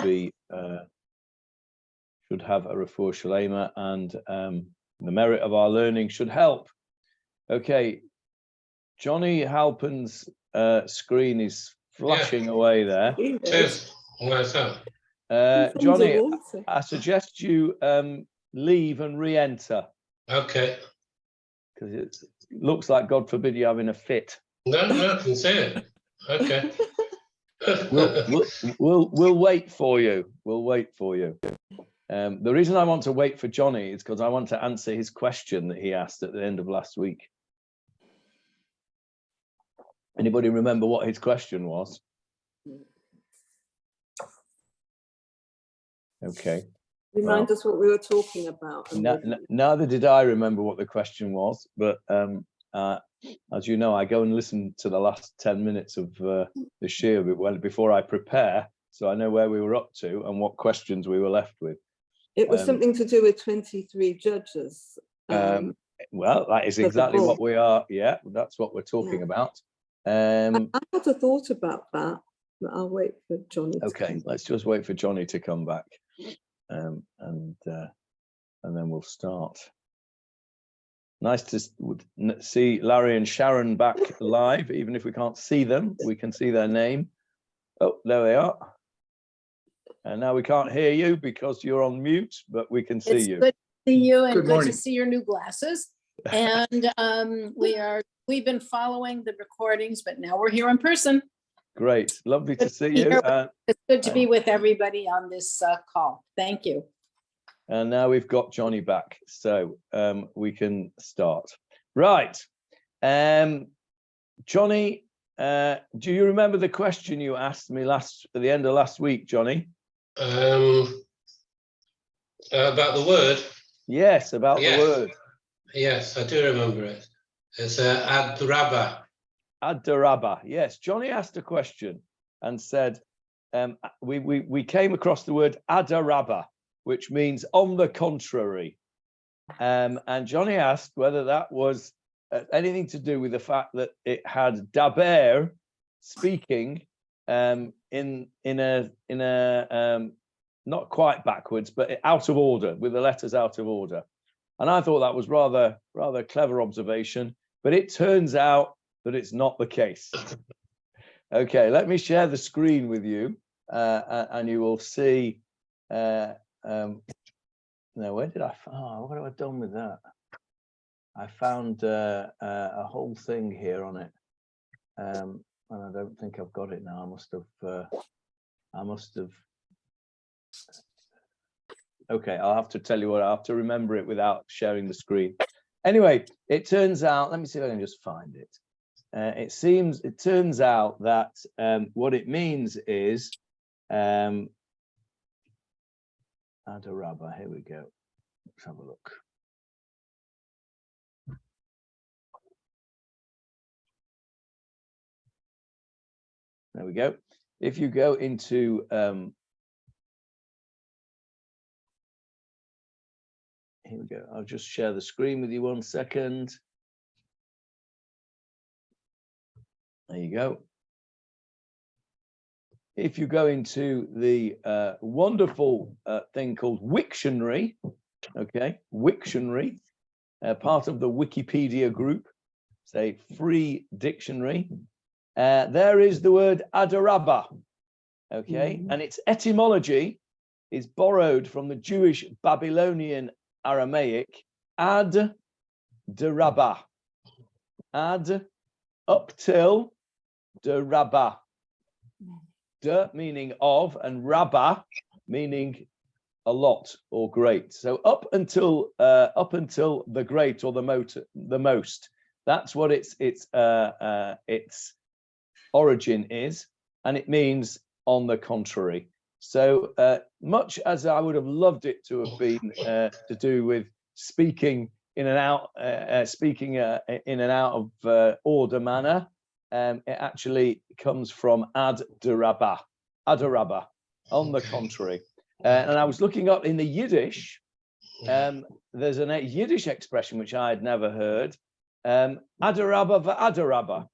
be should have a refuah shalema, and the merit of our learning should help. Okay, Johnny Halpin's screen is flashing away there. Cheers. Johnny, I suggest you leave and re-enter. Okay. Because it looks like, God forbid, you're having a fit. No, I can see it. Okay. We'll wait for you. We'll wait for you. The reason I want to wait for Johnny is because I want to answer his question that he asked at the end of last week. Anybody remember what his question was? Okay. Remind us what we were talking about. Neither did I remember what the question was, but as you know, I go and listen to the last 10 minutes of the shir before I prepare, so I know where we were up to and what questions we were left with. It was something to do with 23 judges. Well, that is exactly what we are. Yeah, that's what we're talking about. I had a thought about that, but I'll wait for Johnny. Okay, let's just wait for Johnny to come back, and then we'll start. Nice to see Larry and Sharon back live, even if we can't see them, we can see their name. Oh, there they are. And now we can't hear you because you're on mute, but we can see you. Good to see you, and good to see your new glasses. And we've been following the recordings, but now we're here in person. Great, lovely to see you. It's good to be with everybody on this call. Thank you. And now we've got Johnny back, so we can start. Right, Johnny, do you remember the question you asked me at the end of last week, Johnny? About the word? Yes, about the word. Yes, I do remember it. It's ad-rabba. Ad-rabba, yes. Johnny asked a question and said, we came across the word ad-rabba, which means on the contrary. And Johnny asked whether that was anything to do with the fact that it had daber, speaking, in a not quite backwards, but out of order, with the letters out of order. And I thought that was rather clever observation, but it turns out that it's not the case. Okay, let me share the screen with you, and you will see. Now, where did I? Oh, what have I done with that? I found a whole thing here on it, and I don't think I've got it now. I must have. Okay, I'll have to tell you what. I have to remember it without sharing the screen. Anyway, it turns out. Let me see if I can just find it. It turns out that what it means is ad-rabba. Here we go. Let's have a look. There we go. If you go into here we go. I'll just share the screen with you 1 second. There you go. If you go into the wonderful thing called Wiktionary, okay, Wiktionary, part of the Wikipedia group, it's a free dictionary. There is the word ad-rabba, okay, and its etymology is borrowed from the Jewish Babylonian Aramaic ad-rabba, ad up till de rabba, de meaning of, and rabba meaning a lot or great. So up until the great or the most. That's what its origin is, and it means on the contrary. So much as I would have loved it to have been to do with speaking in and out, in and out of order manner, it actually comes from ad-rabba, on the contrary. And I was looking up in the Yiddish. There's a Yiddish expression which I had never heard, ad-rabba v'ad-rabba,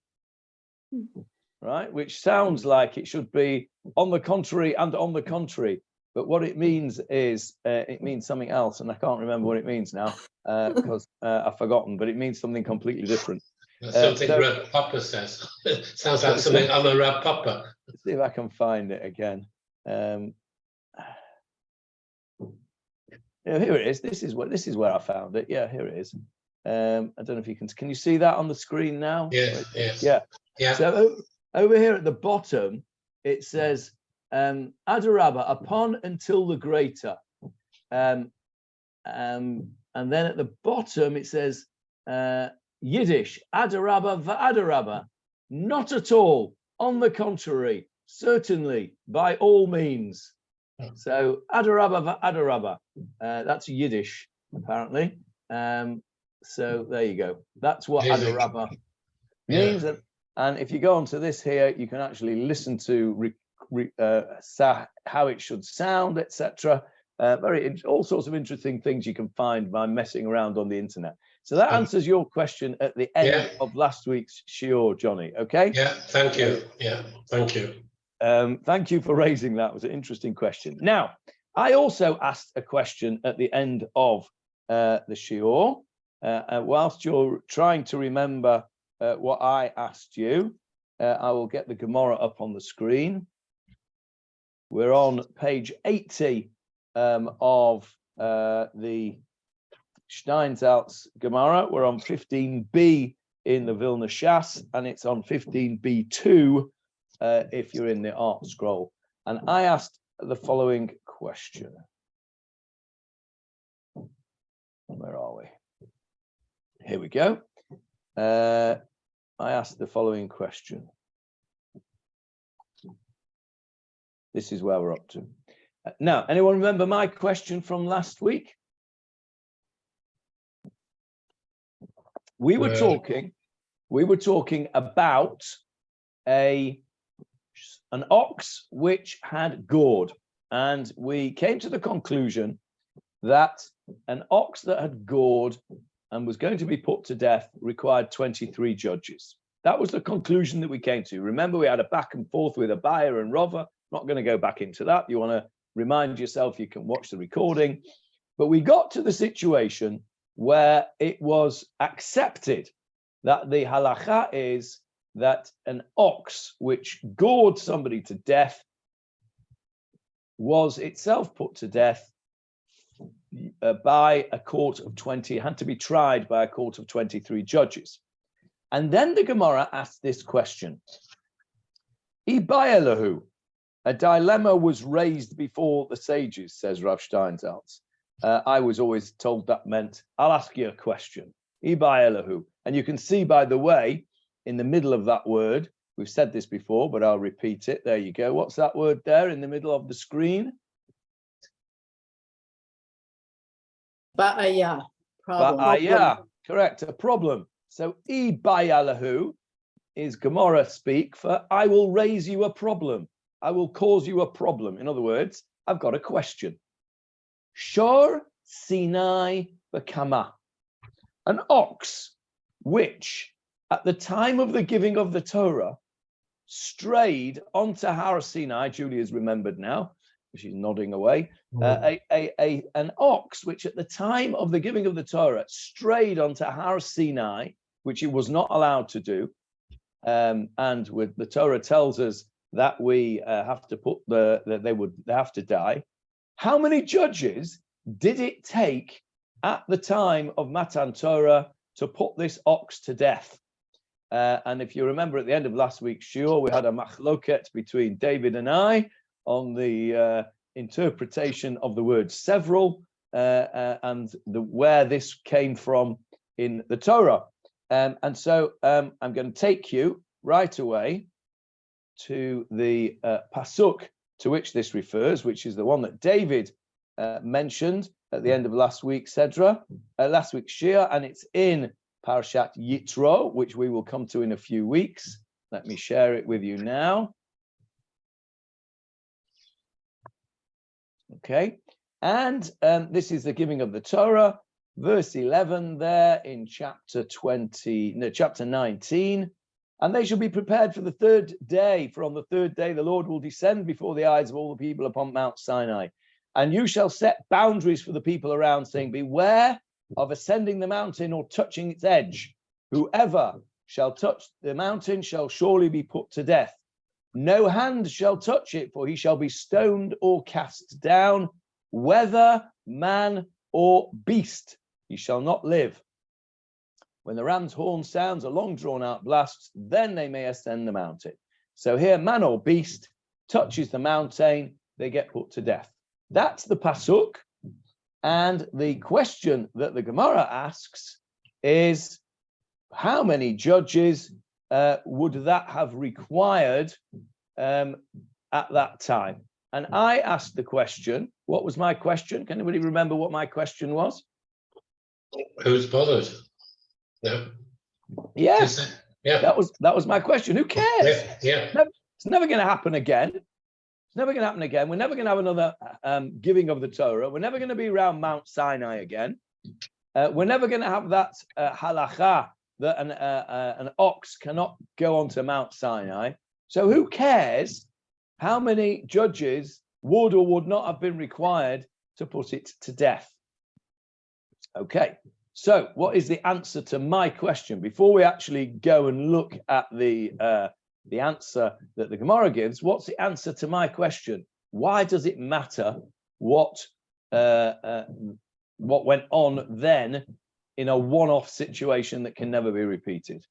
right? Which sounds like it should be on the contrary and on the contrary. But what it means is, it means something else, and I can't remember what it means now because I've forgotten, but it means something completely different. Something Rab Papa says. Sounds like something I'm a Rab Papa. Let's see if I can find it again. Yeah, here it is. This is where I found it. Yeah, here it is. I don't know if you can you see that on the screen now? Yes, yes. Yeah. So over here at the bottom, it says Adarabba, upon until the greater. And then at the bottom it says Yiddish, Adarabba va'adarabba, not at all, on the contrary, certainly, by all means. So Adarabba va'adarabba, that's Yiddish, apparently. So there you go. That's what Adarabba means. And if you go onto this here, you can actually listen to how it should sound, etc. All sorts of interesting things you can find by messing around on the internet. So that answers your question at the end of last week's shiur, Johnny. Okay. Yeah. Thank you. Yeah. Thank you. Thank you for raising that. It was an interesting question. Now, I also asked a question at the end of the shiur. Whilst you're trying to remember what I asked you, I will get the Gemara up on the screen. We're on page 80 of the Steinsaltz Gemara. We're on 15b in the Vilna Shas, and it's on 15b2 if you're in the Art Scroll. And I asked the following question. Where are we? Here we go. I asked the following question. This is where we're up to. Now, anyone remember my question from last week? We were talking about an ox which had gored, and we came to the conclusion that an ox that had gored and was going to be put to death required 23 judges. That was the conclusion that we came to. Remember, we had a back and forth with Abaya and Rava. Not going to go back into that. You want to remind yourself, you can watch the recording. But we got to the situation where it was accepted that the halacha is that an ox which gored somebody to death was itself put to death by a court of 20, had to be tried by a court of 23 judges. And then the Gemara asked this question. Ibayelahu, a dilemma was raised before the sages, says Rav Steinsaltz. I was always told that meant, I'll ask you a question. Ibayelahu. And you can see, by the way, in the middle of that word, we've said this before, but I'll repeat it. There you go. What's that word there in the middle of the screen? Ba'aya. Ba'aya. Correct. A problem. So Ibayalahu is Gemara speak for I will raise you a problem. I will cause you a problem. In other words, I've got a question. Shor Sinai Bakama. An ox which at the time of the giving of the Torah strayed onto Har Sinai. Julia's remembered now. She's nodding away. An ox which at the time of the giving of the Torah strayed onto Har Sinai, which it was not allowed to do. And with the Torah tells us that we have to put they have to die. How many judges did it take at the time of Matan Torah to put this ox to death? And if you remember at the end of last week's shiur, we had a machloket between David and I on the interpretation of the word several and where this came from in the Torah. And so I'm going to take you right away to the pasuk to which this refers, which is the one that David mentioned at the end of last week's shiur, and it's in Parashat Yitro, which we will come to in a few weeks. Let me share it with you now. Okay, and this is the giving of the Torah, verse 11 there in chapter 19. And they shall be prepared for the third day, for on the third day the Lord will descend before the eyes of all the people upon Mount Sinai. And you shall set boundaries for the people around, saying, beware of ascending the mountain or touching its edge. Whoever shall touch the mountain shall surely be put to death. No hand shall touch it, for he shall be stoned or cast down, whether man or beast. He shall not live. When the ram's horn sounds a long drawn out blast, then they may ascend the mountain. So here, man or beast touches the mountain, they get put to death. That's the pasuk. And the question that the Gemarah asks is, how many judges would that have required at that time? And I asked the question. What was my question? Can anybody remember what my question was? Who's bothered? No. Yes. Yeah. That was my question. Who cares? Yeah. It's never going to happen again. It's never going to happen again. We're never going to have another giving of the Torah. We're never going to be around Mount Sinai again. We're never going to have that halacha that an ox cannot go onto Mount Sinai. So who cares how many judges would or would not have been required to put it to death? Okay, so what is the answer to my question? Before we actually go and look at the answer that the Gemarah gives, what's the answer to my question? Why does it matter what went on then in a one-off situation that can never be repeated?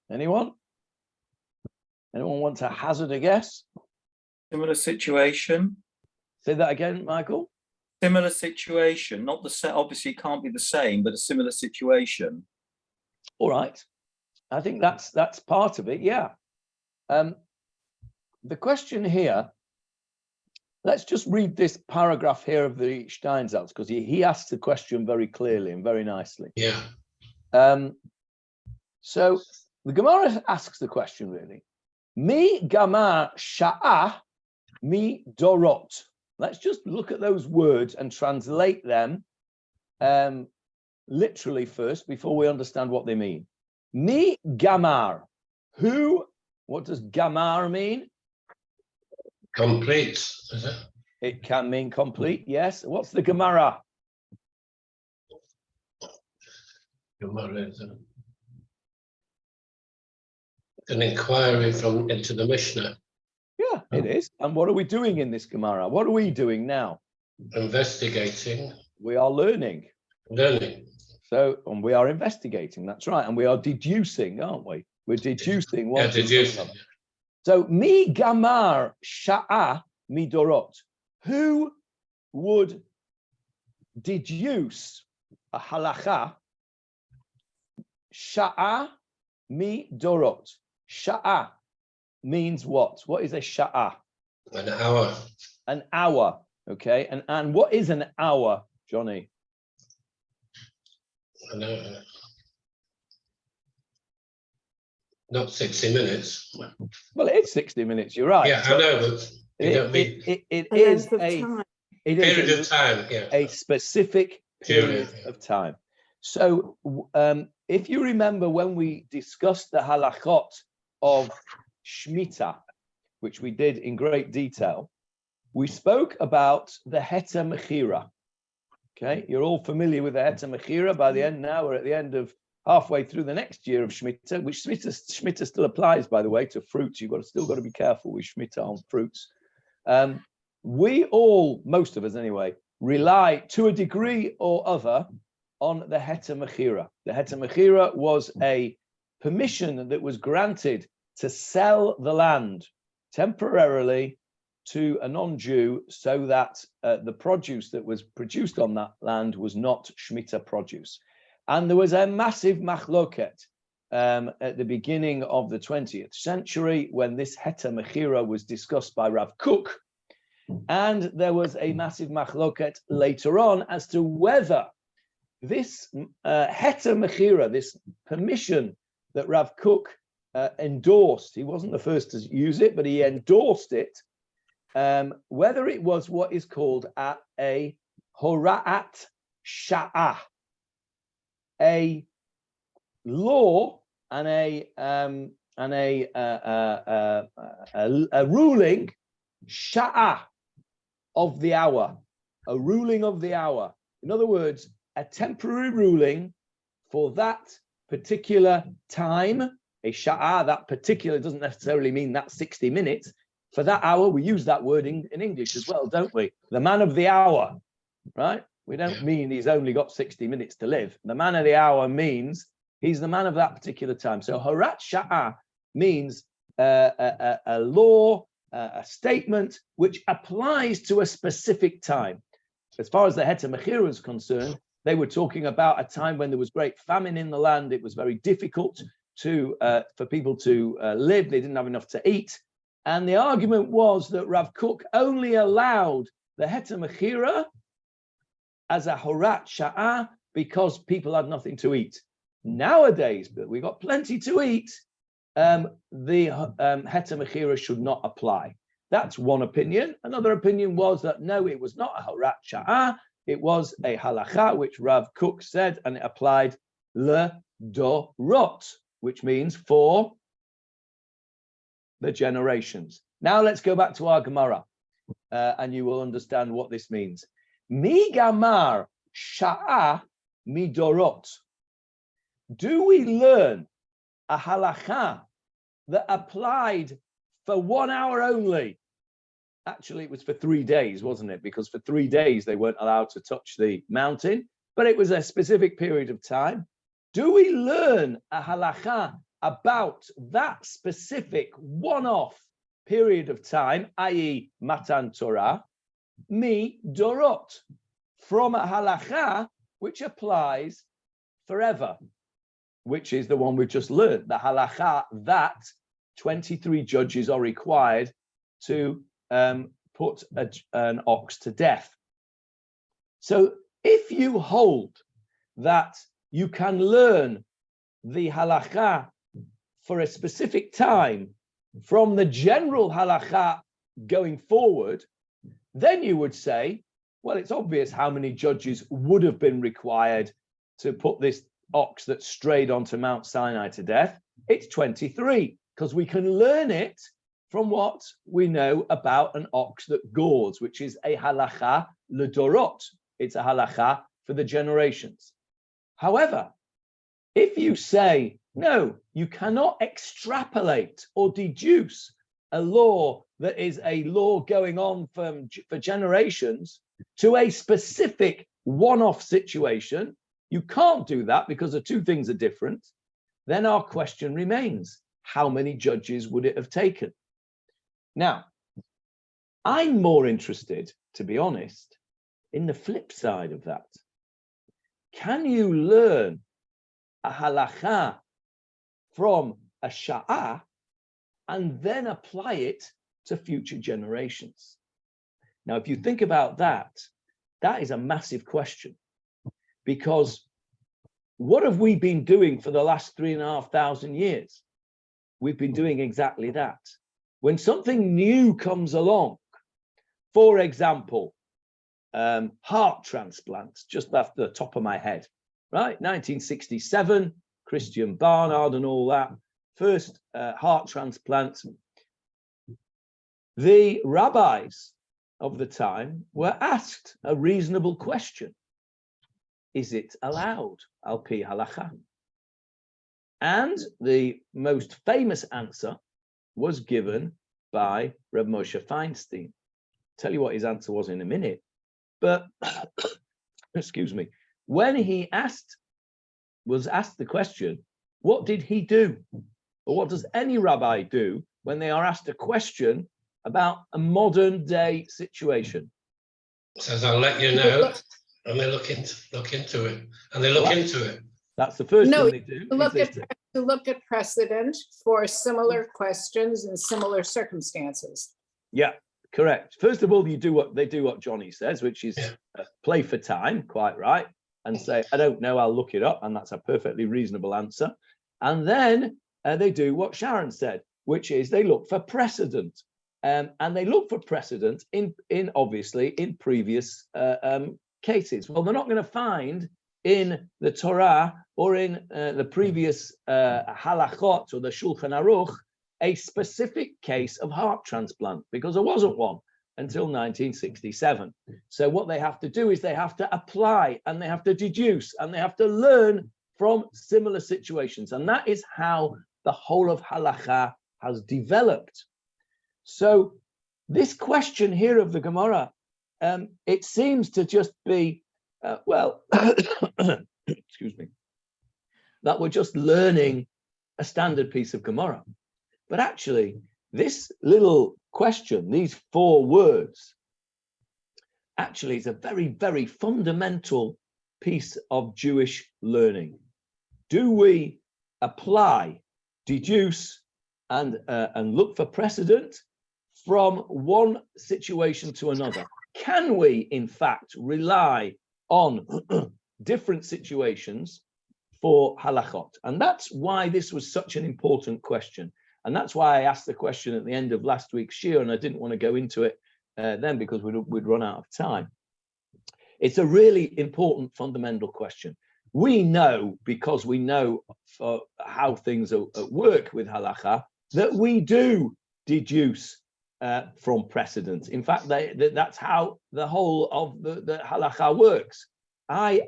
Anyone? Anyone want to hazard a guess? Similar situation. Say that again, Michael. Similar situation, not the same. Obviously, it can't be the same, but a similar situation. All right. I think that's part of it. Yeah. The question here. Let's just read this paragraph here of the Steinsaltz, because he asks the question very clearly and very nicely. Yeah. So the Gemarah asks the question really. Mi gamar sha'ah mi dorot. Let's just look at those words and translate them literally first before we understand what they mean. Mi gamar. Who? What does gamar mean? Complete, is it? It can mean complete, yes. What's the Gemarah? Gemarah is an inquiry into the Mishnah. Yeah, it is. And what are we doing in this Gemarah? What are we doing now? Investigating. We are learning. So, and we are investigating, that's right. And we are deducing, aren't we? We're deducing. Yeah, deducing. So, mi gamar sha'ah mi dorot. Who would deduce a halacha sha'ah mi dorot? Sha'ah means what? What is a sha'ah? An hour. An hour, okay. And what is an hour, Johnny? An hour. Not 60 minutes. Well, it is 60 minutes, you're right. Yeah, I know, but you don't mean it is a period of time, yeah. A specific period of time. So if you remember when we discussed the halachot of Shemitah, which we did in great detail, we spoke about the Heter Mechira. Okay, you're all familiar with the Heter Mechira. By the end now, we're at the end of halfway through the next year of Shemitah, which Shemitah still applies, by the way, to fruits. You've still got to be careful with Shemitah on fruits. We all, most of us anyway, rely to a degree or other on the Heter Mechira. The Heter Mechira was a permission that was granted to sell the land temporarily to a non-Jew so that the produce that was produced on that land was not Shemitah produce. And there was a massive machloket at the beginning of the 20th century when this Heter Mechira was discussed by Rav Kook. And there was a massive machloket later on as to whether this Heter Mechira, this permission that Rav Kook endorsed, he wasn't the first to use it, but he endorsed it, whether it was what is called a hora'at sha'ah, a law and a ruling, sha'ah, of the hour, a ruling of the hour. In other words, a temporary ruling for that particular time, a sha'ah, that particular doesn't necessarily mean that 60 minutes. For that hour, we use that word in English as well, don't we? The man of the hour, right? We don't mean he's only got 60 minutes to live. The man of the hour means he's the man of that particular time. So Horat Sha'ah means a law, a statement which applies to a specific time. As far as the Heter Mechira is concerned, they were talking about a time when there was great famine in the land. It was very difficult for people to live. They didn't have enough to eat. And the argument was that Rav Kook only allowed the Heter Mechira as a Horat Sha'ah because people had nothing to eat. Nowadays, but we've got plenty to eat, the Heter Mechira should not apply. That's one opinion. Another opinion was that no, it was not a Horat Sha'ah, it was a halacha, which Rav Kook said, and it applied le dorot, which means for the generations. Now let's go back to our Gemarah, and you will understand what this means. Mi gamar sha'ah midorot. Do we learn a halacha that applied for 1 hour only? Actually, it was for 3 days, wasn't it? Because for 3 days they weren't allowed to touch the mountain, but it was a specific period of time. Do we learn a halacha about that specific one-off period of time, i.e. Matan Torah, mi dorot, from a halacha which applies forever, which is the one we've just learned, the halacha that 23 judges are required to put an ox to death. So if you hold that you can learn the halacha for a specific time from the general halacha going forward, then you would say, well, it's obvious how many judges would have been required to put this ox that strayed onto Mount Sinai to death. It's 23, because we can learn it from what we know about an ox that gores, which is a halacha ledorot. It's a halacha for the generations. However, if you say, no, you cannot extrapolate or deduce a law that is a law going on for generations to a specific one-off situation, you can't do that because the two things are different, then our question remains, how many judges would it have taken? Now, I'm more interested, to be honest, in the flip side of that. Can you learn a halacha from a sha'ah and then apply it to future generations? Now, if you think about that, that is a massive question, because what have we been doing for the last 3,500 years? We've been doing exactly that. When something new comes along, for example, heart transplants, just off the top of my head, right? 1967, Christian Barnard and all that, first heart transplant. The rabbis of the time were asked a reasonable question. Is it allowed, al pi halacha? And the most famous answer was given by Reb Moshe Feinstein. Tell you what his answer was in a minute. But, excuse me, when he was asked the question, what did he do? Or what does any rabbi do when they are asked a question about a modern day situation? Says, I'll let you know, and they look into it, and they look into it. That's the first thing they do. To look at precedent for similar questions in similar circumstances. Yeah, correct. First of all, they do what Johnny says, which is play for time, quite right, and say, I don't know, I'll look it up, and that's a perfectly reasonable answer. And then they do what Sharon said, which is they look for precedent. And they look for precedent in obviously in previous cases? Well, they're not going to find in the Torah or in the previous Halachot or the Shulchan Aruch a specific case of heart transplant, because there wasn't one until 1967. So what they have to do is they have to apply and they have to deduce and they have to learn from similar situations. And that is how the whole of Halakha has developed. So this question here of the Gemara, it seems to just be, well, excuse me, that we're just learning a standard piece of Gemara. But actually, this little question, these 4 words, actually is a very, very fundamental piece of Jewish learning. Do we apply, deduce, and look for precedent from one situation to another? Can we, in fact, rely on different situations for halachot? And that's why this was such an important question. And that's why I asked the question at the end of last week's shiur, and I didn't want to go into it then because we'd run out of time. It's a really important fundamental question. We know, because we know how things work with halakha, that we do deduce from precedent. In fact, that's how the whole of the halakha works. I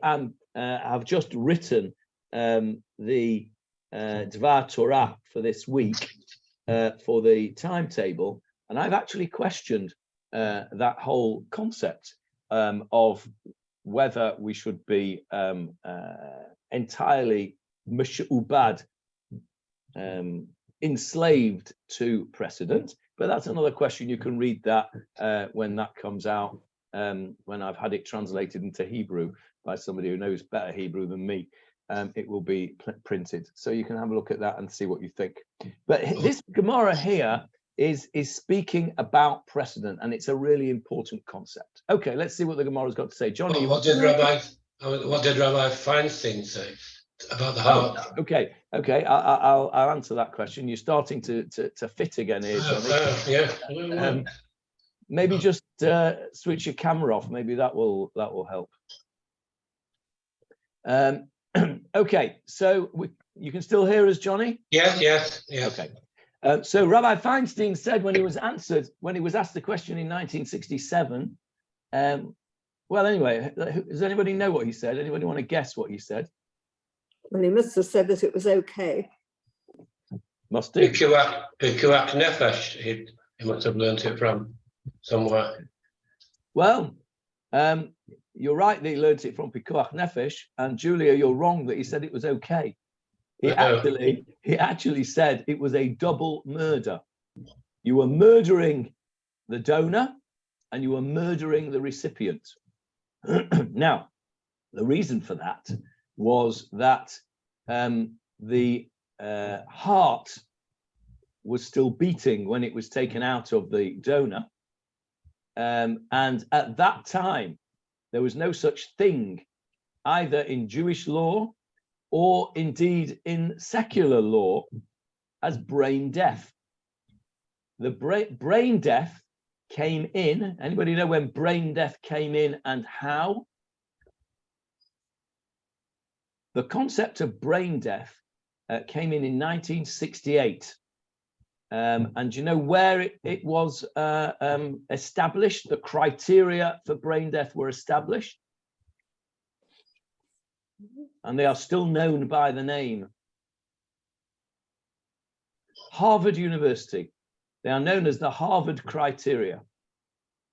have just written the Dvar Torah for this week for the timetable, and I've actually questioned that whole concept of whether we should be entirely mash'ubad, enslaved to precedent. But that's another question. You can read that when that comes out, when I've had it translated into Hebrew by somebody who knows better Hebrew than me. It will be printed, so you can have a look at that and see what you think. But this Gemara here is speaking about precedent, and it's a really important concept. Okay, let's see what the Gemara's got to say. Johnny, what did Rabbi Feinstein say about the heart? Oh, okay. I'll answer that question. You're starting to fit again here, Johnny. Yeah. Maybe just switch your camera off. Maybe that will help. Okay, so you can still hear us, Johnny? Yes. Okay. So Rabbi Feinstein said when he was asked the question in 1967, well, anyway, does anybody know what he said? Anybody want to guess what he said? Well, he must have said that it was okay. Must do. Pikuach nefesh, he must have learned it from somewhere. Well, you're right that he learned it from Pikuach Nefesh, and Julia, you're wrong that he said it was okay. He actually said it was a double murder. You were murdering the donor and you were murdering the recipient. Now, the reason for that was that the heart was still beating when it was taken out of the donor. And at that time, there was no such thing either in Jewish law or indeed in secular law as brain death. The brain death came in. Anybody know when brain death came in and how? The concept of brain death came in 1968. And you know where it was established? The criteria for brain death were established. And they are still known by the name Harvard University. They are known as the Harvard criteria.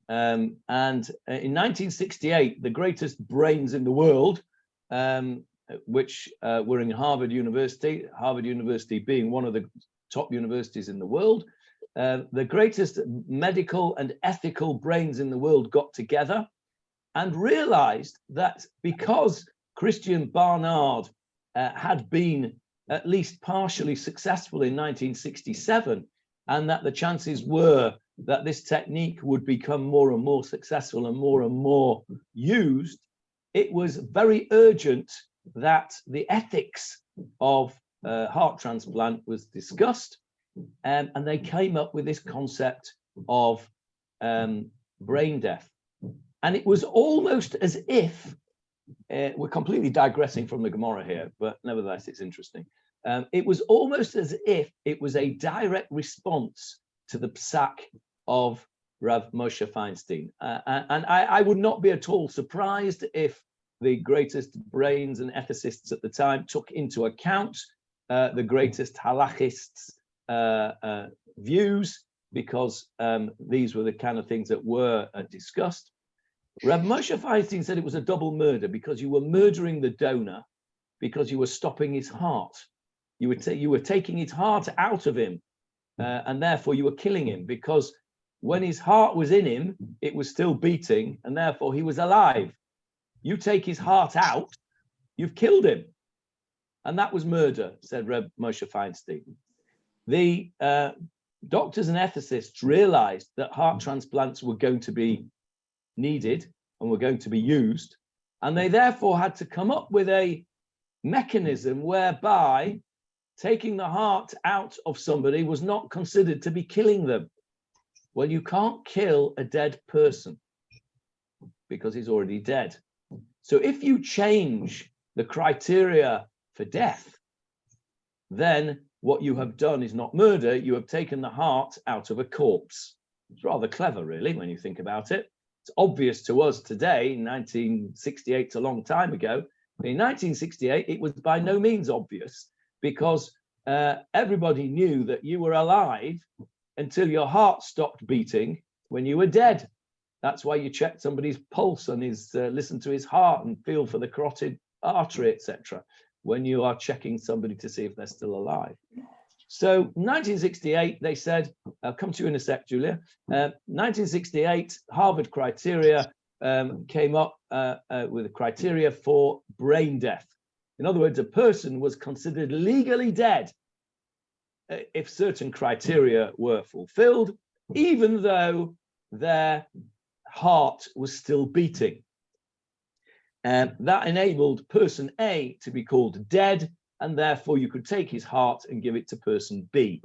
And in 1968, the greatest brains in the world, which were in Harvard University being one of the top universities in the world, the greatest medical and ethical brains in the world got together and realized that because Christian Barnard had been at least partially successful in 1967, and that the chances were that this technique would become more and more successful and more used, it was very urgent that the ethics of heart transplant was discussed, and they came up with this concept of brain death. And it was almost as if, we're completely digressing from the Gemarah here, but nevertheless, it's interesting. It was almost as if it was a direct response to the psak of Rav Moshe Feinstein. And I would not be at all surprised if the greatest brains and ethicists at the time took into account the greatest halachists' views, because these were the kind of things that were discussed. Rav Moshe Feinstein said it was a double murder because you were murdering the donor because you were stopping his heart. You were taking his heart out of him, and therefore you were killing him, because when his heart was in him, it was still beating, and therefore he was alive. You take his heart out, you've killed him. And that was murder, said Reb Moshe Feinstein. The doctors and ethicists realized that heart transplants were going to be needed and were going to be used, and they therefore had to come up with a mechanism whereby taking the heart out of somebody was not considered to be killing them. Well, you can't kill a dead person because he's already dead. So if you change the criteria for death, then what you have done is not murder, you have taken the heart out of a corpse. It's rather clever, really, when you think about it. It's obvious to us today, in 1968, a long time ago. In 1968, it was by no means obvious, because everybody knew that you were alive until your heart stopped beating when you were dead. That's why you check somebody's pulse and listen to his heart and feel for the carotid artery, etc., when you are checking somebody to see if they're still alive. So 1968, they said, I'll come to you in a sec, Julia. 1968, Harvard criteria came up with a criteria for brain death. In other words, a person was considered legally dead if certain criteria were fulfilled, even though their heart was still beating. And that enabled person A to be called dead, and therefore you could take his heart and give it to person B.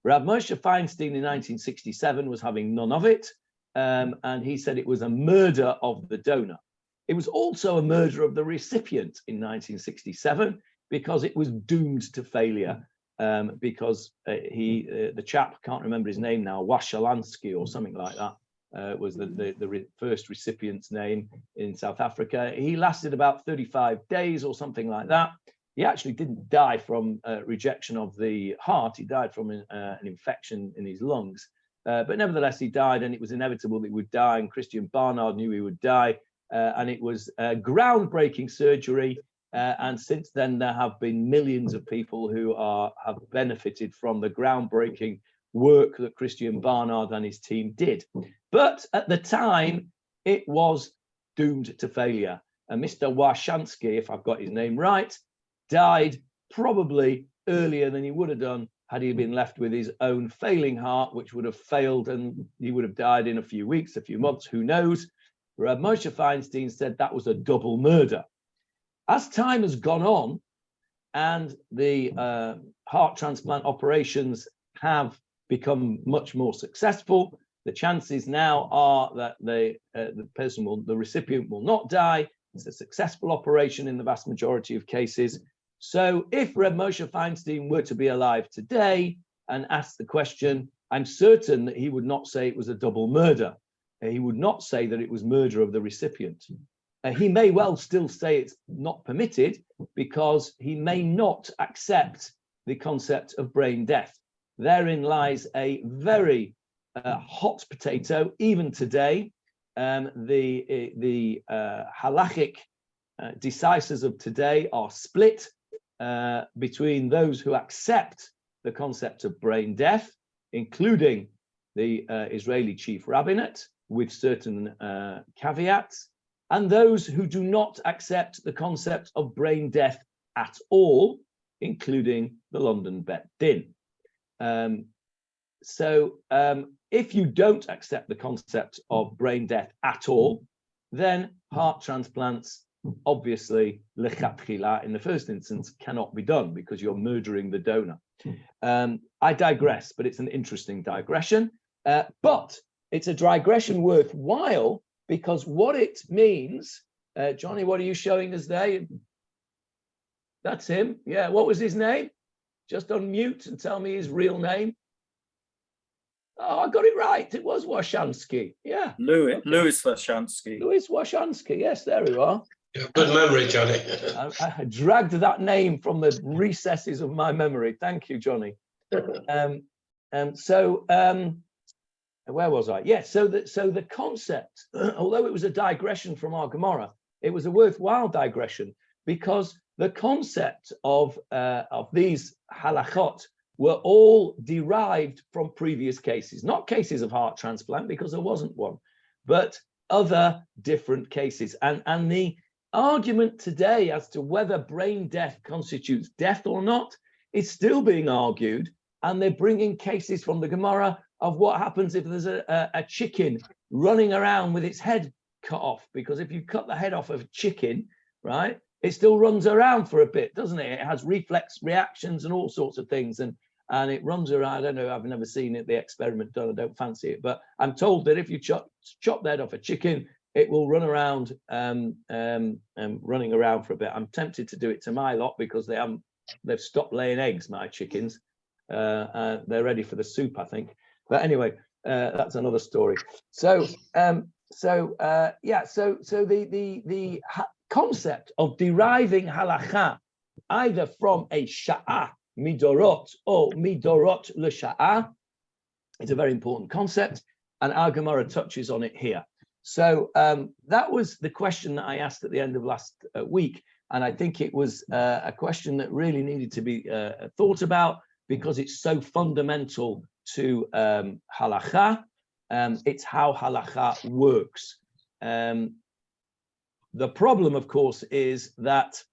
Rav Moshe Feinstein in 1967 was having none of it, and he said it was a murder of the donor. It was also a murder of the recipient in 1967 because it was doomed to failure, because the chap, can't remember his name now, Washalansky or something like that, was the first recipient's name in South Africa. He lasted about 35 days or something like that. He actually didn't die from rejection of the heart. He died from an infection in his lungs. But nevertheless, he died, and it was inevitable that he would die, and Christian Barnard knew he would die. And it was a groundbreaking surgery. And since then, there have been millions of people who have benefited from the groundbreaking work that Christian Barnard and his team did. But at the time, it was doomed to failure. And Mr. Washansky, if I've got his name right, died probably earlier than he would have done had he been left with his own failing heart, which would have failed, and he would have died in a few weeks, a few months, who knows. Rav Moshe Feinstein said that was a double murder. As time has gone on and the heart transplant operations have become much more successful, the chances now are that the recipient will not die. It's a successful operation in the vast majority of cases. So if Reb Moshe Feinstein were to be alive today and asked the question, I'm certain that he would not say it was a double murder. He would not say that it was murder of the recipient. He may well still say it's not permitted because he may not accept the concept of brain death. Therein lies a very hot potato, even today. The halachic decisors of today are split between those who accept the concept of brain death, including the Israeli chief rabbinate, with certain caveats, and those who do not accept the concept of brain death at all, including the London Bet Din. So if you don't accept the concept of brain death at all, then heart transplants, obviously, lechatchila, in the first instance, cannot be done because you're murdering the donor. I digress, but it's an interesting digression. But it's a digression worthwhile because what it means, Johnny, what are you showing us there? That's him. Yeah, what was his name? Just unmute and tell me his real name. Oh, I got it right. It was Washansky. Yeah. Louis Washansky. Louis Washansky. Yes, there you are. Yeah, good memory, Johnny. I dragged that name from the recesses of my memory. Thank you, Johnny. Where was I? Yes. So the concept, although it was a digression from our Gemarah, it was a worthwhile digression because the concept of these halachot were all derived from previous cases, not cases of heart transplant because there wasn't one, but other different cases. And the argument today as to whether brain death constitutes death or not is still being argued, and they're bringing cases from the Gemarah of what happens if there's a chicken running around with its head cut off, because if you cut the head off of a chicken, right, it still runs around for a bit, doesn't it? It has reflex reactions and all sorts of things, and it runs around. I don't know, I've never seen it, the experiment done, I don't fancy it, but I'm told that if you chop the head off a chicken, it will run around, running around for a bit. I'm tempted to do it to my lot because they've stopped laying eggs, my chickens. They're ready for the soup, I think. But anyway, that's another story. So the concept of deriving halacha either from a sha'ah midorot or midorot l'sha'ah is a very important concept, and our Gemarah touches on it here. So that was the question that I asked at the end of last week, and I think it was a question that really needed to be thought about because it's so fundamental to halacha. It's how halacha works. The problem, of course, is that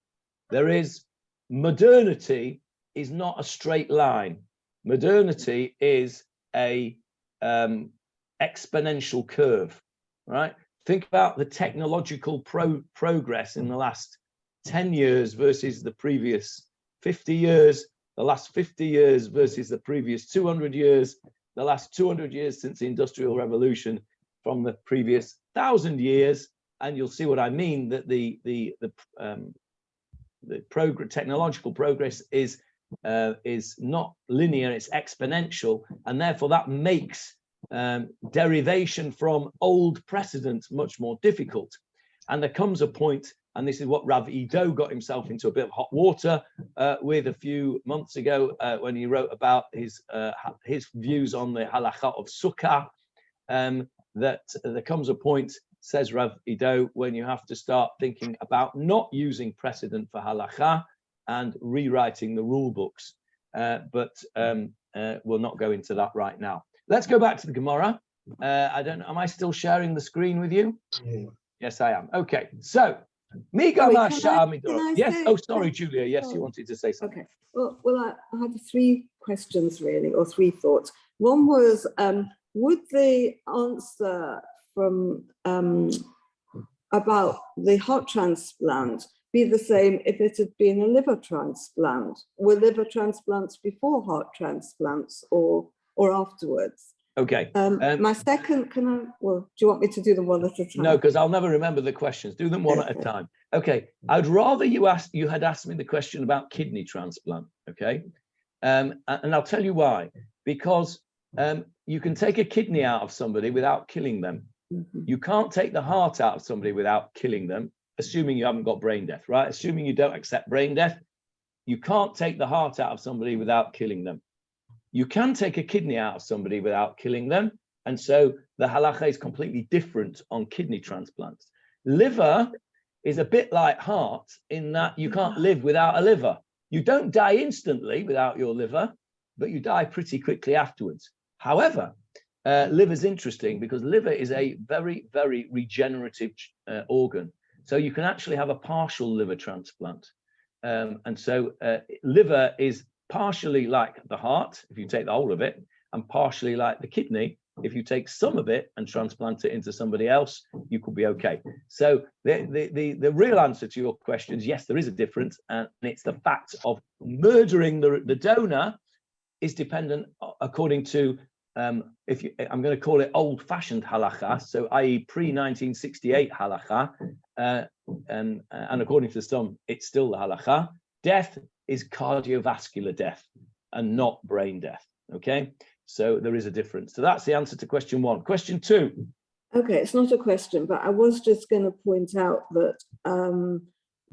modernity is not a straight line. Modernity is a exponential curve, right? Think about the technological progress in the last 10 years versus the previous 50 years, the last 50 years versus the previous 200 years, the last 200 years since the Industrial Revolution from the previous 1,000 years, and you'll see what I mean, that the technological progress is not linear, it's exponential, and therefore that makes derivation from old precedents much more difficult. And there comes a point, and this is what Rav Ido got himself into a bit of hot water with a few months ago when he wrote about his views on the halakha of sukkah, that there comes a point, says Rav Ido, when you have to start thinking about not using precedent for halakha and rewriting the rule books. But we'll not go into that right now. Let's go back to the Gemarah. I don't know, am I still sharing the screen with you? Yeah. Yes, I am. Okay, so yes. Oh, sorry, Julia. Yes, you wanted to say something. Okay. Well, I had 3 questions really, or 3 thoughts. One was, would the answer from about the heart transplant be the same if it had been a liver transplant? Were liver transplants before heart transplants or afterwards? Okay. My second, do you want me to do them one at a time? No, because I'll never remember the questions. Do them one at a time. Okay. I'd rather you had asked me the question about kidney transplant. Okay. And I'll tell you why. Because you can take a kidney out of somebody without killing them. Mm-hmm. You can't take the heart out of somebody without killing them, assuming you haven't got brain death, right? Assuming you don't accept brain death, you can't take the heart out of somebody without killing them. You can take a kidney out of somebody without killing them. And so the halacha is completely different on kidney transplants. Liver is a bit like heart in that you can't live without a liver. You don't die instantly without your liver, but you die pretty quickly afterwards. However, liver is interesting because liver is a very, very regenerative organ. So you can actually have a partial liver transplant. And so liver is partially like the heart, if you take the whole of it, and partially like the kidney. If you take some of it and transplant it into somebody else, you could be okay. So the real answer to your question is yes, there is a difference, and it's the fact of murdering the donor is dependent according to if you, I'm going to call it old-fashioned halacha, so i.e. pre-1968 halacha, and according to some, it's still the halacha. Death is cardiovascular death and not brain death. Okay, so there is a difference. So that's the answer to question 1. Question 2. Okay, it's not a question, but I was just going to point out that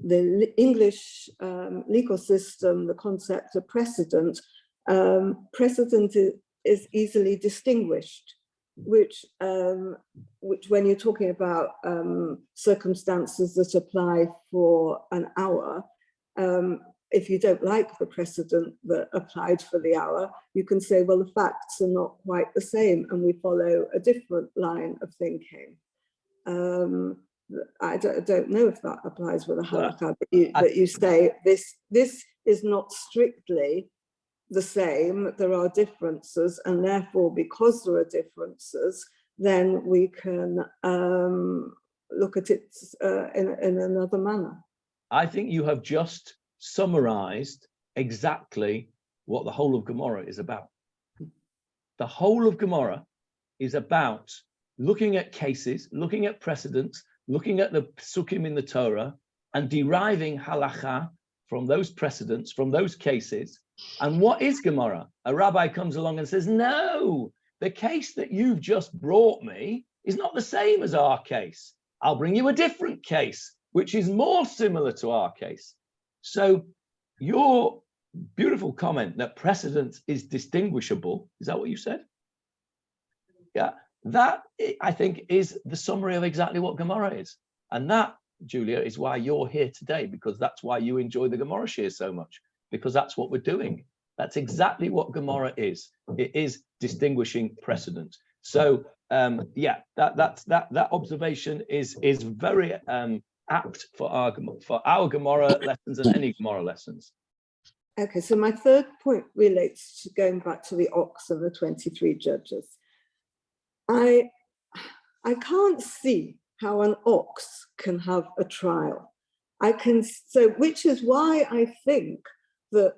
the English legal system, the concept of precedent, precedent is easily distinguished, which when you're talking about circumstances that apply for an hour, if you don't like the precedent that applied for the hour, you can say, well, the facts are not quite the same and we follow a different line of thinking. I don't know if that applies with a halakha, but you say this is not strictly the same, there are differences, and therefore because there are differences, then we can look at it in another manner. I think you have just summarized exactly what the whole of Gemarah is about. The whole of Gemarah is about looking at cases, looking at precedents, looking at the psukim in the Torah, and deriving halacha from those precedents, from those cases. And what is Gemarah? A rabbi comes along and says, no, the case that you've just brought me is not the same as our case. I'll bring you a different case, which is more similar to our case. So your beautiful comment that precedent is distinguishable, is that what you said? Yeah, that I think is the summary of exactly what Gemarah is. And that, Julia, is why you're here today, because that's why you enjoy the Gemarah shir so much, because that's what we're doing. That's exactly what Gemarah is. It is distinguishing precedent. So yeah, that observation is very apt for our Gemarah lessons and any Gemarah lessons. Okay, so my third point relates to going back to the ox and the 23 judges. I can't see how an ox can have a trial. Which is why I think that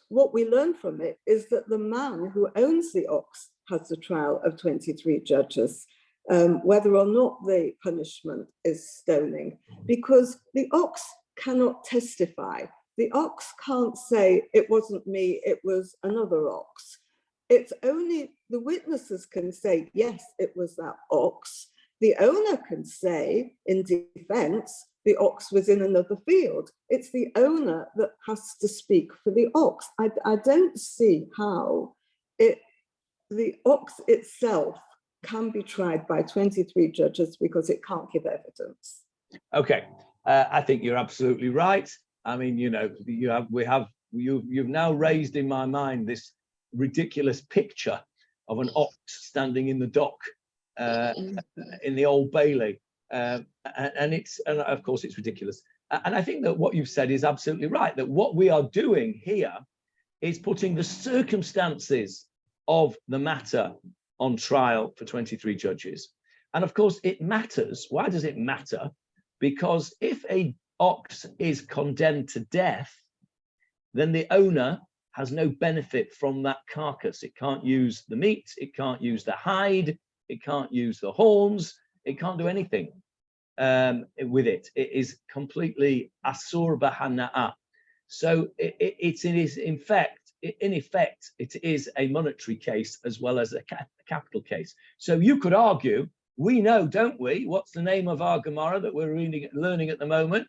what we learn from it is that the man who owns the ox has the trial of 23 judges, whether or not the punishment is stoning, because the ox cannot testify. The ox can't say, it wasn't me, it was another ox. It's only the witnesses can say, yes, it was that ox. The owner can say, in defense, the ox was in another field. It's the owner that has to speak for the ox. I don't see how the ox itself can be tried by 23 judges because it can't give evidence. Okay, I think you're absolutely right. I mean, you know, you've now raised in my mind this ridiculous picture of an ox standing in the dock in the Old Bailey, and of course it's ridiculous. And I think that what you've said is absolutely right, that what we are doing here is putting the circumstances of the matter on trial for 23 judges. And of course it matters. Why does it matter? Because if a ox is condemned to death, then the owner has no benefit from that carcass. It can't use the meat, it can't use the hide, it can't use the horns, it can't do anything with it. It is completely asur b'hana'ah. So in effect, it is a monetary case as well as a capital case. So you could argue, we know, don't we, what's the name of our Gemarah that we're learning at the moment?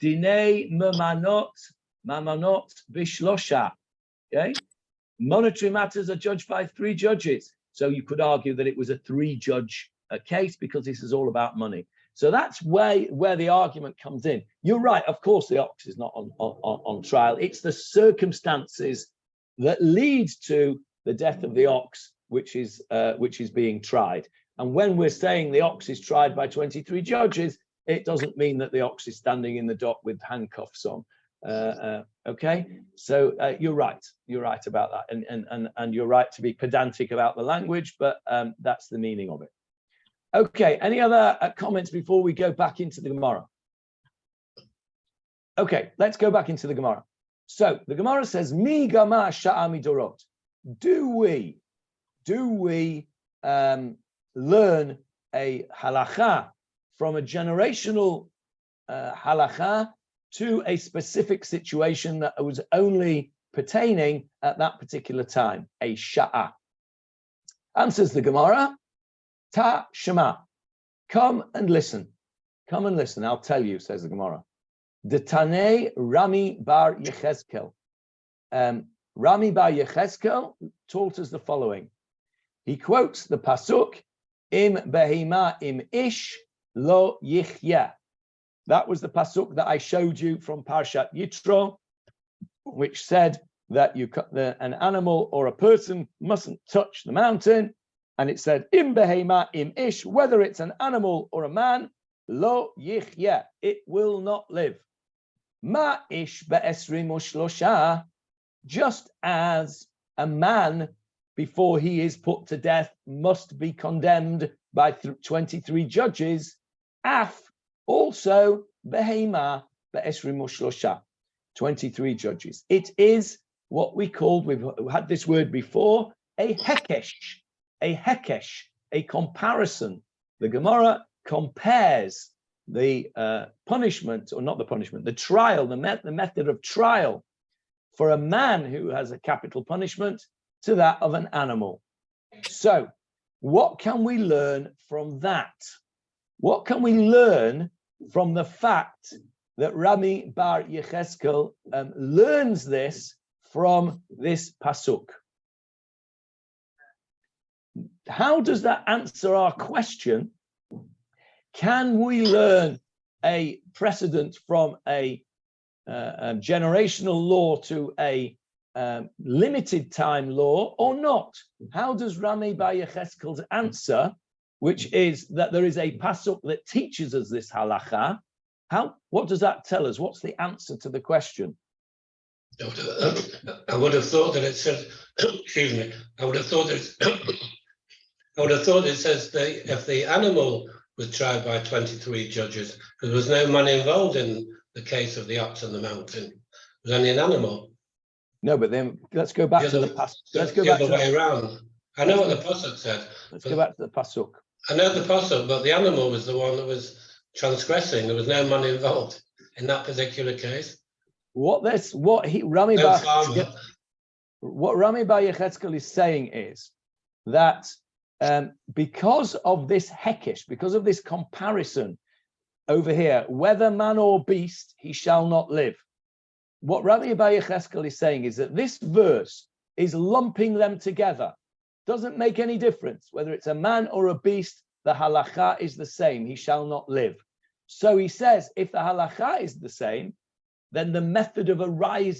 Dinei mamanot bishlosha. Okay, monetary matters are judged by 3 judges. So you could argue that it was a 3-judge case because this is all about money. So that's where the argument comes in. You're right, of course the ox is not on trial. It's the circumstances that lead to the death of the ox which is being tried. And when we're saying the ox is tried by 23 judges, it doesn't mean that the ox is standing in the dock with handcuffs on. Okay, so you're right about that, and you're right to be pedantic about the language, but that's the meaning of it. Okay, any other comments before we go back into the Gemarah? Okay, let's go back into the Gemarah. So the Gemarah says, Mi gama sha'a midorot. Do we do we learn a halacha from a generational halacha to a specific situation that was only pertaining at that particular time, a sha'ah? Answers the Gemara, ta shema, come and listen. Come and listen, I'll tell you, says the Gemara. Detanei Rami bar Yechezkel. Rami bar Yechezkel taught us the following. He quotes the pasuk, Im behima im ish lo yichya. That was the pasuk that I showed you from Parshat Yitro, which said that an animal or a person mustn't touch the mountain. And it said, Im behema im ish, whether it's an animal or a man, lo yichya, it will not live. Ma ish be'esrim ushlosha, just as a man before he is put to death must be condemned by 23 judges, af also behema be'esrim ushlosha, 23 judges. It is what we called, we've had this word before, a hekesh, a comparison. The Gemara compares the punishment, or not the punishment, the trial, the method of trial for a man who has a capital punishment to that of an animal. So what can we learn from that? What can we learn from the fact that Rami bar Yechezkel learns this from this pasuk? How does that answer our question? Can we learn a precedent from a generational law to a limited time law or not? How does Rami bar Yechezkel's answer, which is that there is a pasuk that teaches us this halacha, what does that tell us? What's the answer to the question? I would have thought that it said, excuse me, I would have thought it says that if the animal was tried by 23 judges, because there was no man involved in the case of the ox on the mountain, it was only an animal. No, but then let's go back to the pasuk. Let's go the back other to way around. I know what the pasuk said. Let's go back to the pasuk. I know the pasuk, but the animal was the one that was transgressing. There was no man involved in that particular case. What Rami bar Yechezkel is saying is that because of this hekesh, because of this comparison over here, whether man or beast, he shall not live. What Rami bar Yechezkel is saying is that this verse is lumping them together. Doesn't make any difference whether it's a man or a beast. The halacha is the same. He shall not live. So he says, if the halacha is the same, then the method of arriving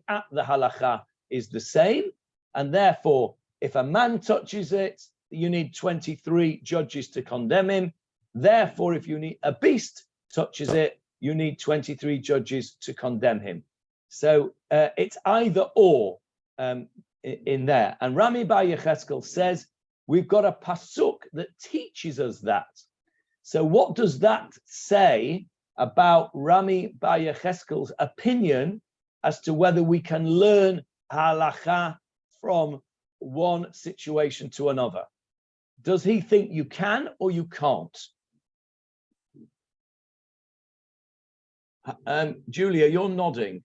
at the halacha is the same, and therefore, if a man touches it, you need 23 judges to condemn him. Therefore, if you need a beast touches it, you need 23 judges to condemn him. So it's either or in there. And Rami bar Yechezkel says, we've got a pasuk that teaches us that. So what does that say about Rami bar Yechezkel's opinion as to whether we can learn halacha from one situation to another? Does he think you can or you can't? Julia, you're nodding.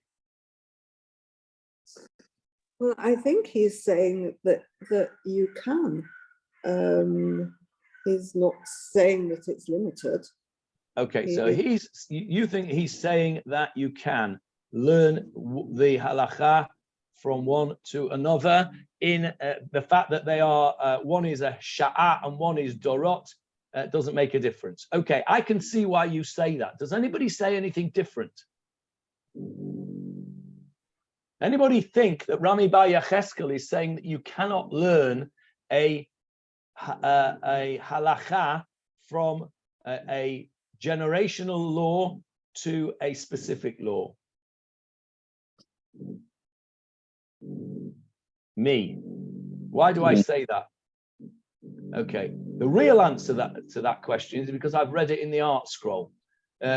Well, I think he's saying that you can. He's not saying that it's limited. Okay, so you think he's saying that you can learn the halacha from one to another in the fact that they are, one is a sha'ah and one is dorot, doesn't make a difference. Okay, I can see why you say that. Does anybody say anything different? Anybody think that Rami bar Yechezkel is saying that you cannot learn a halacha from a generational law to a specific law? Me. Why do I say that? Okay, the real answer to that question is because I've read it in the art scroll,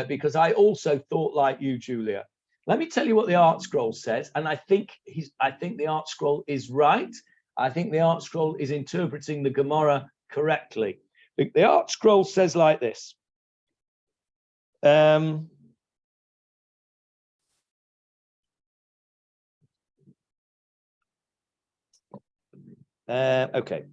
because I also thought like you, Julia. Let me tell you what the art scroll says, and I think the art scroll is right. I think the Art Scroll is interpreting the Gemarah correctly. The Art Scroll says like this. Okay.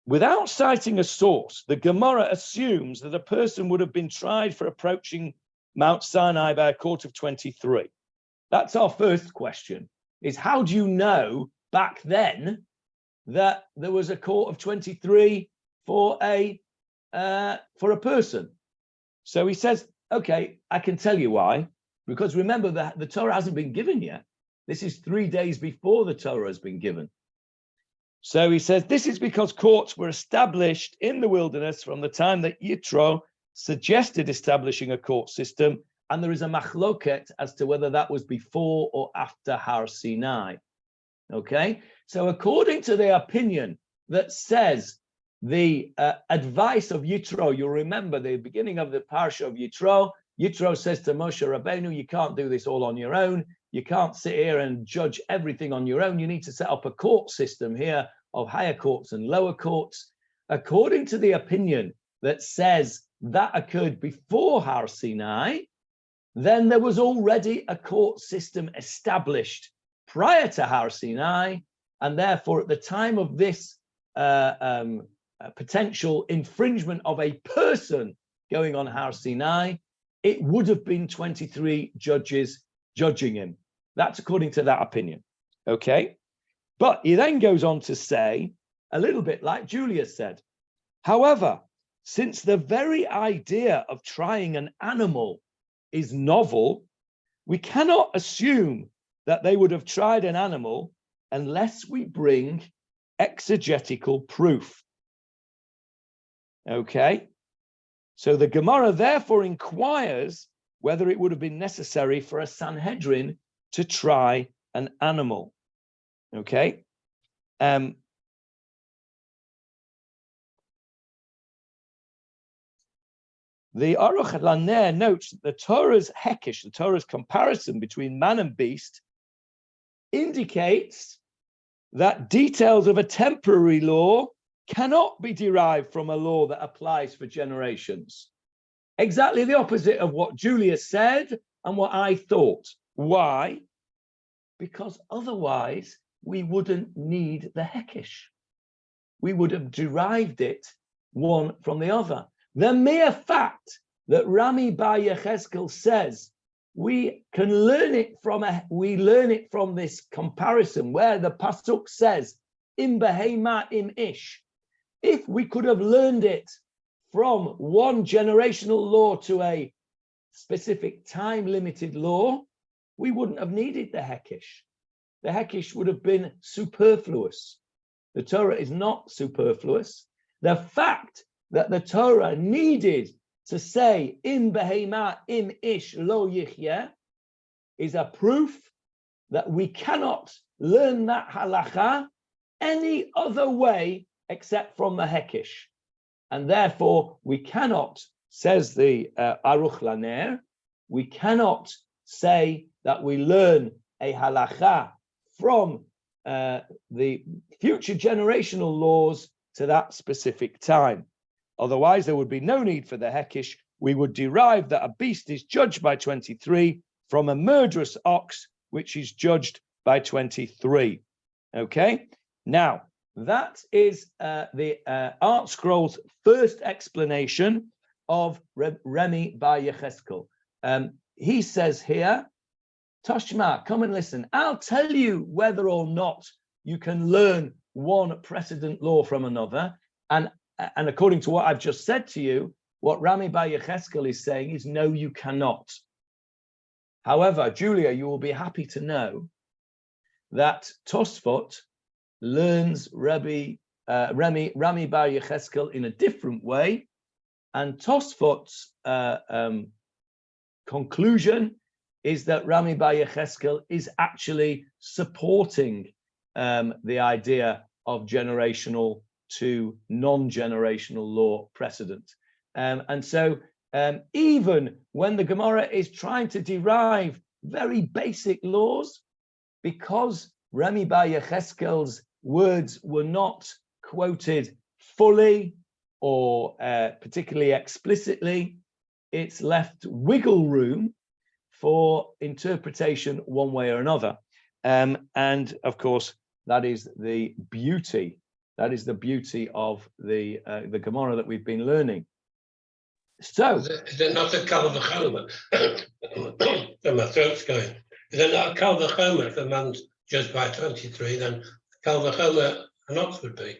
Without citing a source, the Gemarah assumes that a person would have been tried for approaching Mount Sinai by a court of 23. That's our first question, is how do you know back then that there was a court of 23 for a person? So he says, okay, I can tell you why, because remember that the Torah hasn't been given yet. This is 3 days before the Torah has been given. So he says, this is because courts were established in the wilderness from the time that Yitro suggested establishing a court system, and there is a machloket as to whether that was before or after Har Sinai. Okay, so according to the opinion that says the advice of Yitro, you'll remember the beginning of the parsha of Yitro, Yitro says to Moshe Rabbeinu, you can't do this all on your own. You can't sit here and judge everything on your own. You need to set up a court system here of higher courts and lower courts. According to the opinion that says that occurred before Har Sinai, then there was already a court system established prior to Har Sinai, and therefore at the time of this potential infringement of a person going on Har Sinai, it would have been 23 judges judging him. That's according to that opinion. Okay, but he then goes on to say, a little bit like Julia said, however, since the very idea of trying an animal is novel, we cannot assume that they would have tried an animal unless we bring exegetical proof. Okay, so the Gemarah therefore inquires whether it would have been necessary for a Sanhedrin to try an animal. Okay, the Aruch Laner notes that the Torah's hekesh, the Torah's comparison between man and beast, indicates that details of a temporary law cannot be derived from a law that applies for generations. Exactly the opposite of what Julia said and what I thought. Why? Because otherwise we wouldn't need the hekesh. We would have derived it one from the other. The mere fact that Rami Bar Yecheskel says we learn it from this comparison where the pasuk says im behema im ish. If we could have learned it from one generational law to a specific time-limited law, we wouldn't have needed the hekesh. The hekesh would have been superfluous. The Torah is not superfluous. The fact that the Torah needed to say im behema im ish lo yichyeh is a proof that we cannot learn that halacha any other way except from the hekesh. And therefore we cannot, says the Aruch Laner, we cannot say that we learn a halacha from the future generational laws to that specific time. Otherwise, there would be no need for the hekesh. We would derive that a beast is judged by 23 from a murderous ox, which is judged by 23. Okay? Now, that is the Art Scroll's first explanation of Rami Bar Yecheskel. He says here, Toshma, come and listen. I'll tell you whether or not you can learn one precedent law from another. And according to what I've just said to you, what Rami Bar Yecheskel is saying is, no, you cannot. However, Julia, you will be happy to know that Tosfot learns Rami Bar Yecheskel in a different way, and Tosfot's conclusion is that Rami Bar Yecheskel is actually supporting the idea of generational to non-generational law precedent. And so even when the Gemarah is trying to derive very basic laws, because Rami Bar Yecheskel's words were not quoted fully or particularly explicitly, it's left wiggle room for interpretation one way or another. And of course, that is the beauty. That is the beauty of the Gemarah that we've been learning. So, is it not a kal v'chomer? My throat's going. Is it not a kal v'chomer if a man's judged by 23? Then kal v'chomer an ox would be.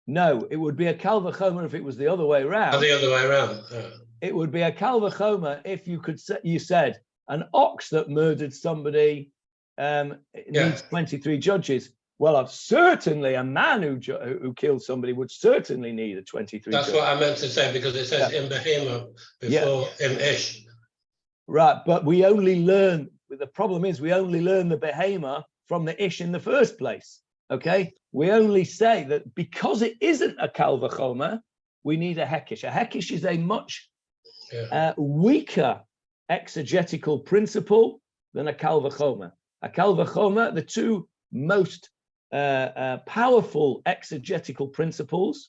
no, it would be a kal v'chomer if it was the other way around. Or the other way around. Oh. It would be a kal v'chomer if you said an ox that murdered somebody needs 23 judges. Well, certainly a man who killed somebody would certainly need a 23. That's what I meant to say, because it says in Behema before im ish. Right, but we only learn. The problem is we only learn the Behema from the ish in the first place. Okay, we only say that because it isn't a kal v'chomer, we need a hekish. A hekish is a much weaker exegetical principle than a kal v'chomer. A kal v'chomer, the two most powerful exegetical principles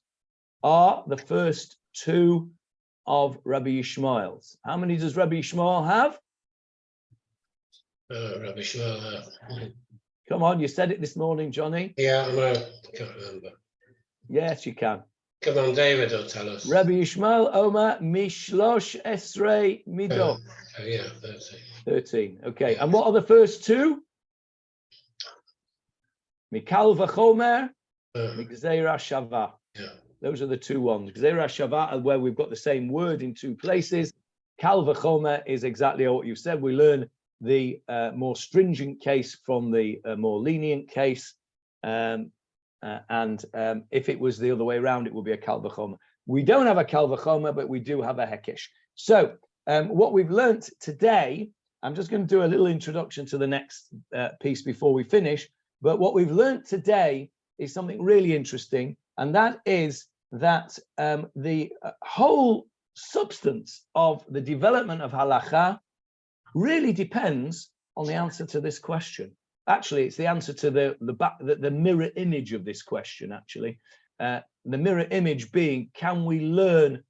are the first two of Rabbi Yishmael's. How many does Rabbi Yishmael have? Rabbi Yishmael. Come on, you said it this morning, Johnny. Yeah, I can't remember. Yes, you can. Come on, David will tell us. Rabbi Yishmael Omer Mishlosh Esrei Mido. Yeah, 13. Okay, and what are the first two? Mikal v'chomer, Gzeira Shava. Those are the two ones. Gzeira Shava are where we've got the same word in two places. Kal v'chomer is exactly what you said. We learn the more stringent case from the more lenient case. And if it was the other way around, it would be a kal v'chomer. We don't have a kal v'chomer, but we do have a hekish. So what we've learnt today, I'm just going to do a little introduction to the next piece before we finish. But what we've learnt today is something really interesting, and that is that the whole substance of the development of halacha really depends on the answer to this question. Actually, it's the answer to the mirror image of this question, actually. The mirror image being, can we learn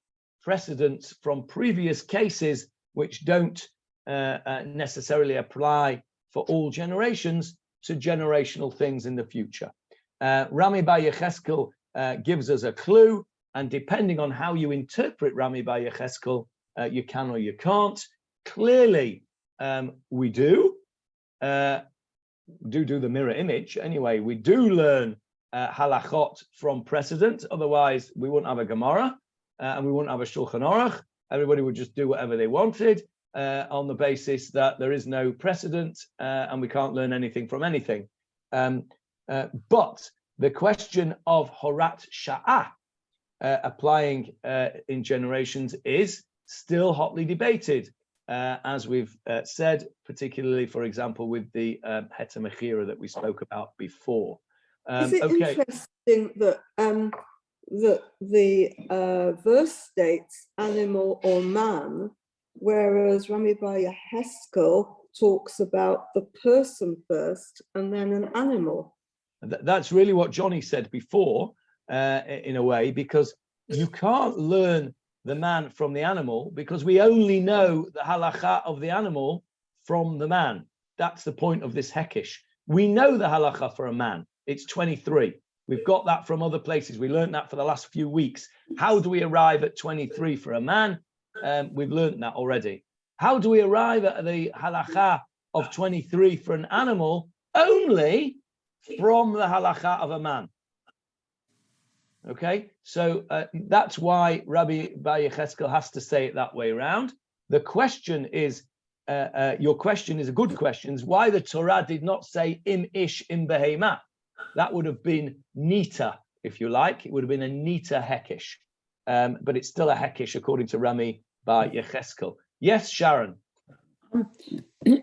precedents from previous cases which don't necessarily apply for all generations to generational things in the future? Rami Bar Yecheskel gives us a clue, and depending on how you interpret Rami Bar Yecheskel, you can or you can't. Clearly, we do the mirror image. Anyway, we do learn halachot from precedent. Otherwise, we wouldn't have a Gemarah and we wouldn't have a Shulchan Aruch. Everybody would just do whatever they wanted on the basis that there is no precedent and we can't learn anything from anything. But the question of Horat Sha'ah applying in generations is still hotly debated. As we've said, particularly, for example, with the Heter Mechira that we spoke about before. Is it interesting that that the verse states animal or man, whereas Rami Bar Yecheskel talks about the person first and then an animal? That's really what Johnny said before, in a way, because you can't learn the man from the animal because we only know the halacha of the animal from the man. That's the point of this hekish. We know the halacha for a man. It's 23. We've got that from other places. We learned that for the last few weeks. How do we arrive at 23 for a man? We've learned that already. How do we arrive at the halacha of 23 for an animal? Only from the halacha of a man. Okay, so that's why Rabbi Bar Yecheskel has to say it that way around. The question is, your question is a good question, is why the Torah did not say im ish im behema. That would have been neater, if you like. It would have been a neater hekish, but it's still a hekish according to Rami Bar Yecheskel. Yes, Sharon.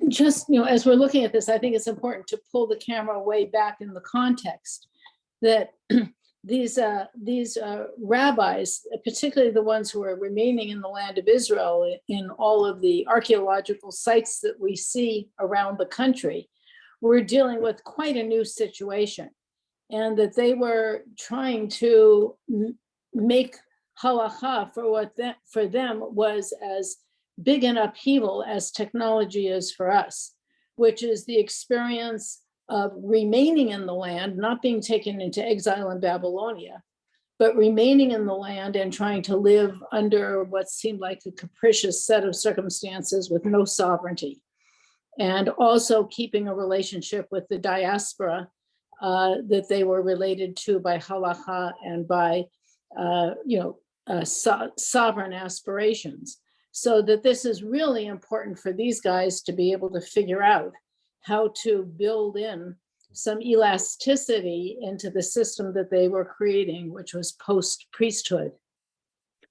Just, as we're looking at this, I think it's important to pull the camera way back in the context that these rabbis, particularly the ones who are remaining in the land of Israel, in all of the archaeological sites that we see around the country, we're dealing with quite a new situation. and that they were trying to make halacha for them was as big an upheaval as technology is for us, which is the experience of remaining in the land, not being taken into exile in Babylonia, but remaining in the land and trying to live under what seemed like a capricious set of circumstances with no sovereignty. And also keeping a relationship with the diaspora that they were related to by halacha and by, sovereign aspirations. So that this is really important for these guys to be able to figure out how to build in some elasticity into the system that they were creating, which was post-priesthood.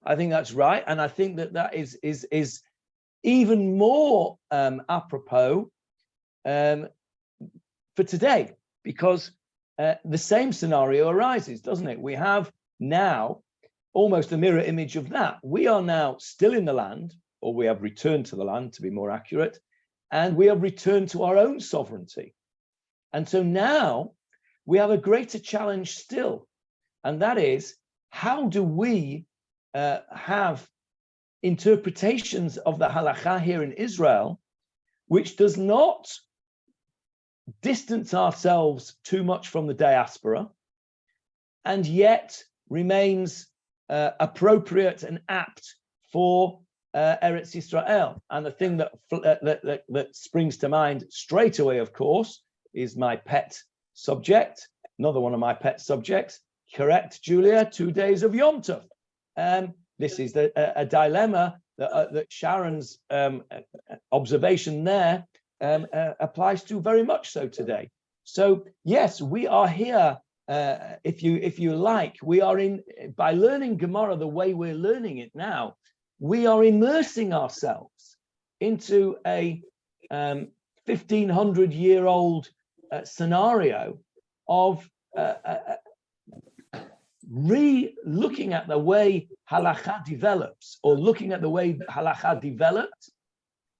I think that's right. And I think that is even more apropos for today, because the same scenario arises, doesn't it? We have now almost a mirror image of that. We are now still in the land, or we have returned to the land, to be more accurate, and we have returned to our own sovereignty. And so now we have a greater challenge still, and that is, how do we have interpretations of the halakha here in Israel, which does not distance ourselves too much from the diaspora, and yet remains appropriate and apt for Eretz Yisrael. And the thing that springs to mind straight away, of course, is my pet subject, another one of my pet subjects. Correct, Julia, 2 days of Yom Tov. This is a dilemma that Sharon's observation there applies to very much so today. So yes, we are here, if you like, we are by learning Gemarah the way we're learning it now, we are immersing ourselves into a 1,500-year-old scenario of looking at the way halakha develops, or looking at the way halakha developed.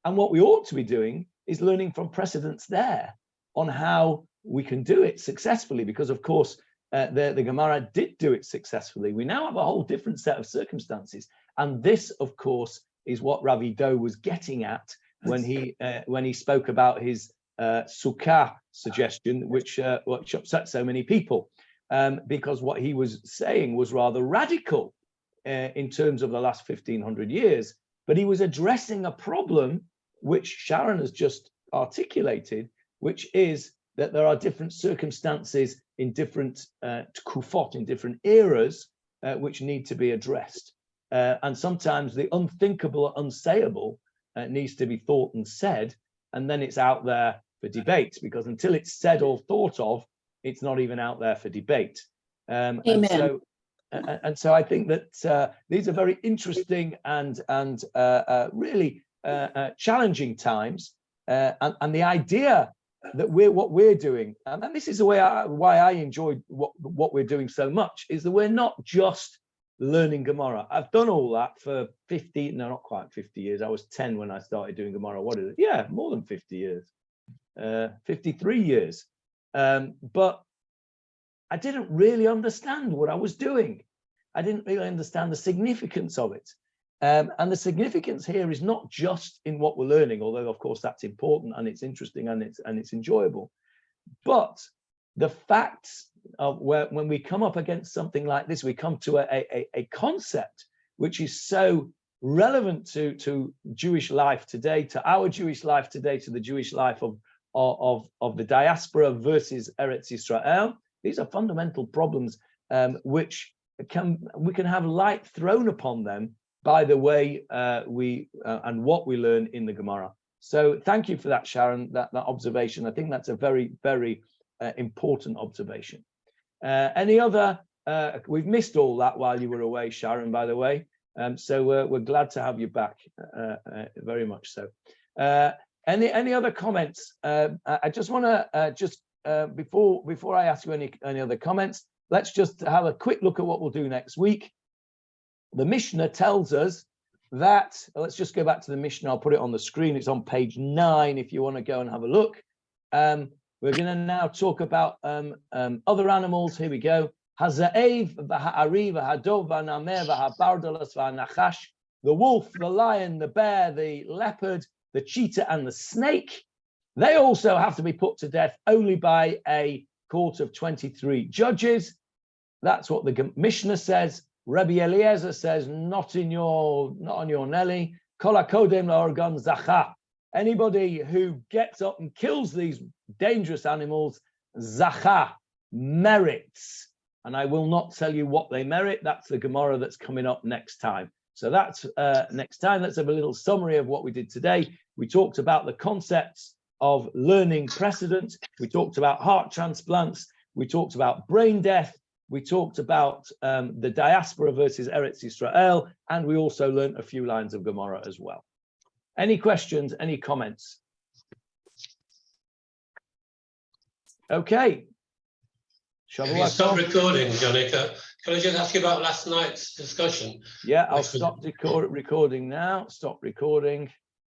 And what we ought to be doing is learning from precedents there on how we can do it successfully, because of course the Gemarah did do it successfully. We now have a whole different set of circumstances, and this, of course, is what Ravi Doe was getting at when he spoke about his sukkah suggestion, which upset so many people, because what he was saying was rather radical in terms of the last 1,500 years, but he was addressing a problem which Sharon has just articulated, which is that there are different circumstances in different tkufot, in different eras, which need to be addressed. And sometimes the unthinkable or unsayable needs to be thought and said, and then it's out there for debate, because until it's said or thought of, it's not even out there for debate. Amen. And so I think that these are very interesting and really challenging times. And the idea that what we're doing, and this is the way why I enjoy what we're doing so much, is that we're not just learning Gemarah. I've done all that for 50, no, not quite 50 years. I was 10 when I started doing Gemarah. What is it? Yeah, more than 50 years, 53 years. But I didn't really understand what I was doing. I didn't really understand the significance of it. And the significance here is not just in what we're learning, although of course that's important and it's interesting and it's enjoyable, but the facts of when we come up against something like this, we come to a concept which is so relevant to Jewish life today, to our Jewish life today, to the Jewish life of the diaspora versus Eretz Yisrael. These are fundamental problems which we can have light thrown upon them by the way and what we learn in the Gemarah. So thank you for that, Sharon, that observation. I think that's a very, very important observation. Any other, we've missed all that while you were away, Sharon, by the way. So we're glad to have you back, very much so. Any other comments? I just want to, before I ask you any other comments, let's just have a quick look at what we'll do next week. The Mishnah tells us that, let's just go back to the Mishnah. I'll put it on the screen. It's on page 9 if you want to go and have a look. We're going to now talk about other animals. Here we go. Haza'ev, v'ha'ari, v'hadov, v'hanamer, v'habardalas, v'hanachash. The wolf, the lion, the bear, the leopard, the cheetah, and the snake. They also have to be put to death only by a court of 23 judges. That's what the Mishnah says. Rabbi Eliezer says, not on your Nelly. Kol hakodem la'organ zacha. Anybody who gets up and kills these dangerous animals, zacha, merits. And I will not tell you what they merit. That's the Gemara that's coming up next time. So that's next time. Let's have a little summary of what we did today. We talked about the concepts of learning precedent. We talked about heart transplants. We talked about brain death. We talked about the diaspora versus Eretz Yisrael. And we also learned a few lines of Gemara as well. Any questions, any comments? Okay. Have you stopped recording, Johnny? Can I just ask you about last night's discussion? Yeah, I'll stop recording now. Stop recording.